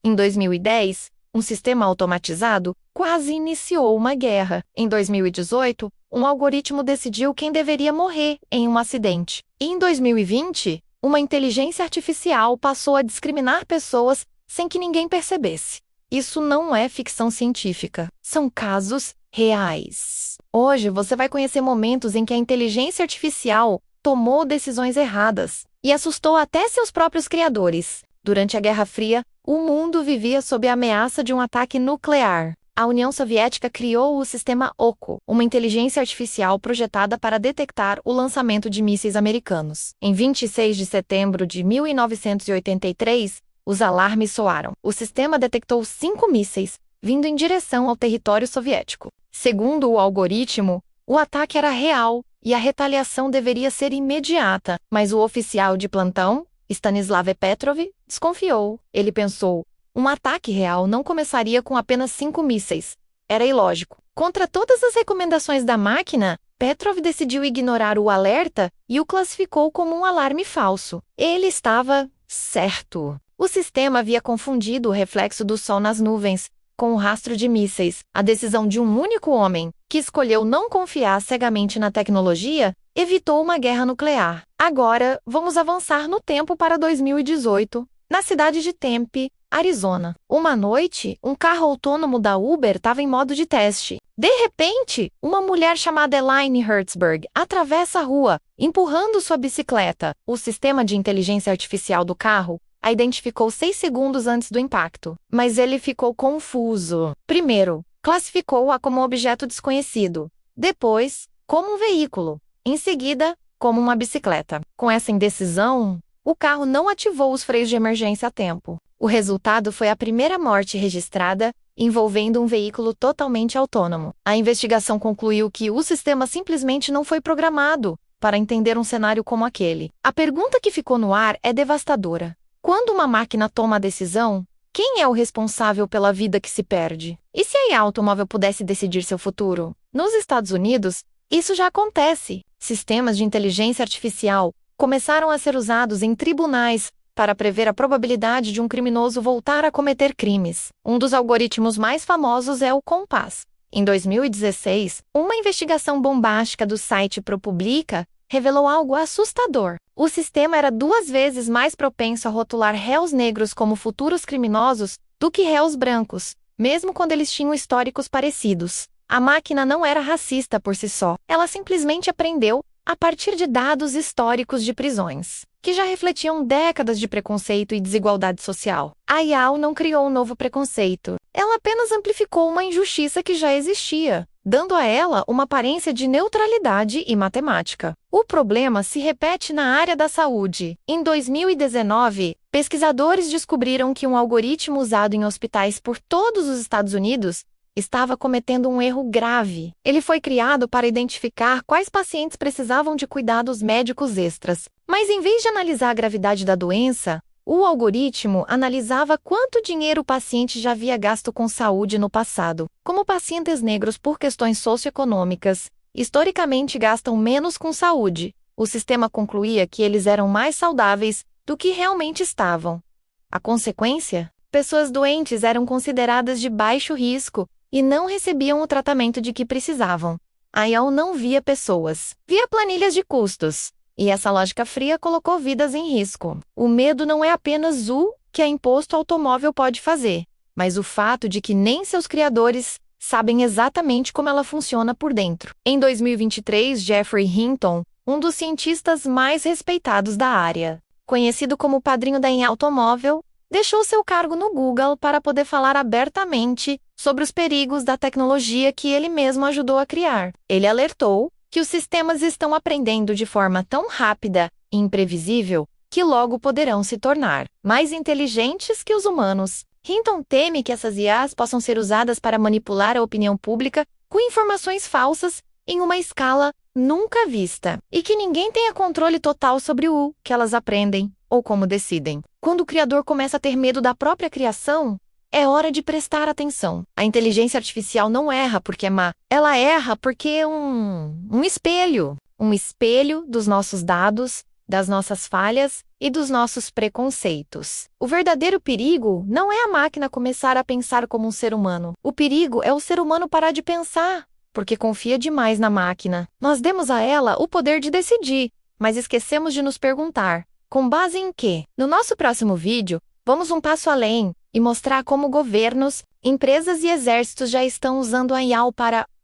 Em 2010, um sistema automatizado quase iniciou uma guerra. Em 2018, um algoritmo decidiu quem deveria morrer em um acidente. E em 2020, uma inteligência artificial passou a discriminar pessoas sem que ninguém percebesse. Isso não é ficção científica, são casos reais. Hoje você vai conhecer momentos em que a inteligência artificial tomou decisões erradas e assustou até seus próprios criadores. Durante a Guerra Fria, o mundo vivia sob a ameaça de um ataque nuclear. A União Soviética criou o sistema OCO, uma inteligência artificial projetada para detectar o lançamento de mísseis americanos. Em 26 de setembro de 1983, os alarmes soaram. O sistema detectou 5 mísseis, vindo em direção ao território soviético. Segundo o algoritmo, o ataque era real e a retaliação deveria ser imediata, mas o oficial de plantão, Stanislav Petrov, desconfiou. Ele pensou, um ataque real não começaria com apenas 5 mísseis. Era ilógico. Contra todas as recomendações da máquina, Petrov decidiu ignorar o alerta e o classificou como um alarme falso. Ele estava certo. O sistema havia confundido o reflexo do sol nas nuvens com o rastro de mísseis. A decisão de um único homem, que escolheu não confiar cegamente na tecnologia, evitou uma guerra nuclear. Agora, vamos avançar no tempo para 2018, na cidade de Tempe, Arizona. Uma noite, um carro autônomo da Uber estava em modo de teste. De repente, uma mulher chamada Elaine Hertzberg atravessa a rua, empurrando sua bicicleta. O sistema de inteligência artificial do carro a identificou 6 segundos antes do impacto, mas ele ficou confuso. Primeiro, classificou-a como objeto desconhecido. Depois, como um veículo. Em seguida, como uma bicicleta. Com essa indecisão, o carro não ativou os freios de emergência a tempo. O resultado foi a primeira morte registrada envolvendo um veículo totalmente autônomo. A investigação concluiu que o sistema simplesmente não foi programado para entender um cenário como aquele. A pergunta que ficou no ar é devastadora. Quando uma máquina toma a decisão, quem é o responsável pela vida que se perde? E se a IA automóvel pudesse decidir seu futuro? Nos Estados Unidos, isso já acontece. Sistemas de inteligência artificial começaram a ser usados em tribunais para prever a probabilidade de um criminoso voltar a cometer crimes. Um dos algoritmos mais famosos é o Compass. Em 2016, uma investigação bombástica do site ProPublica revelou algo assustador. O sistema era 2 vezes mais propenso a rotular réus negros como futuros criminosos do que réus brancos, mesmo quando eles tinham históricos parecidos. A máquina não era racista por si só, ela simplesmente aprendeu a partir de dados históricos de prisões, que já refletiam décadas de preconceito e desigualdade social. A IA não criou um novo preconceito, ela apenas amplificou uma injustiça que já existia, dando a ela uma aparência de neutralidade e matemática. O problema se repete na área da saúde. Em 2019, pesquisadores descobriram que um algoritmo usado em hospitais por todos os Estados Unidos estava cometendo um erro grave. Ele foi criado para identificar quais pacientes precisavam de cuidados médicos extras. Mas em vez de analisar a gravidade da doença, o algoritmo analisava quanto dinheiro o paciente já havia gasto com saúde no passado. Como pacientes negros, por questões socioeconômicas, historicamente gastam menos com saúde, o sistema concluía que eles eram mais saudáveis do que realmente estavam. A consequência? Pessoas doentes eram consideradas de baixo risco e não recebiam o tratamento de que precisavam. A IA não via pessoas, via planilhas de custos. E essa lógica fria colocou vidas em risco. O medo não é apenas o que a imposto automóvel pode fazer, mas o fato de que nem seus criadores sabem exatamente como ela funciona por dentro. Em 2023, Geoffrey Hinton, um dos cientistas mais respeitados da área, conhecido como o padrinho da IA automóvel, deixou seu cargo no Google para poder falar abertamente sobre os perigos da tecnologia que ele mesmo ajudou a criar. Ele alertou que os sistemas estão aprendendo de forma tão rápida e imprevisível que logo poderão se tornar mais inteligentes que os humanos. Hinton teme que essas IAs possam ser usadas para manipular a opinião pública com informações falsas em uma escala nunca vista, e que ninguém tenha controle total sobre o que elas aprendem ou como decidem. Quando o criador começa a ter medo da própria criação, é hora de prestar atenção. A inteligência artificial não erra porque é má. Ela erra porque é um espelho dos nossos dados, das nossas falhas e dos nossos preconceitos. O verdadeiro perigo não é a máquina começar a pensar como um ser humano. O perigo é o ser humano parar de pensar, porque confia demais na máquina. Nós demos a ela o poder de decidir, mas esquecemos de nos perguntar: com base em quê? No nosso próximo vídeo, vamos um passo além e mostrar como governos, empresas e exércitos já estão usando a IA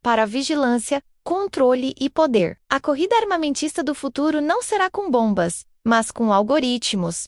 para vigilância, controle e poder. A corrida armamentista do futuro não será com bombas, mas com algoritmos,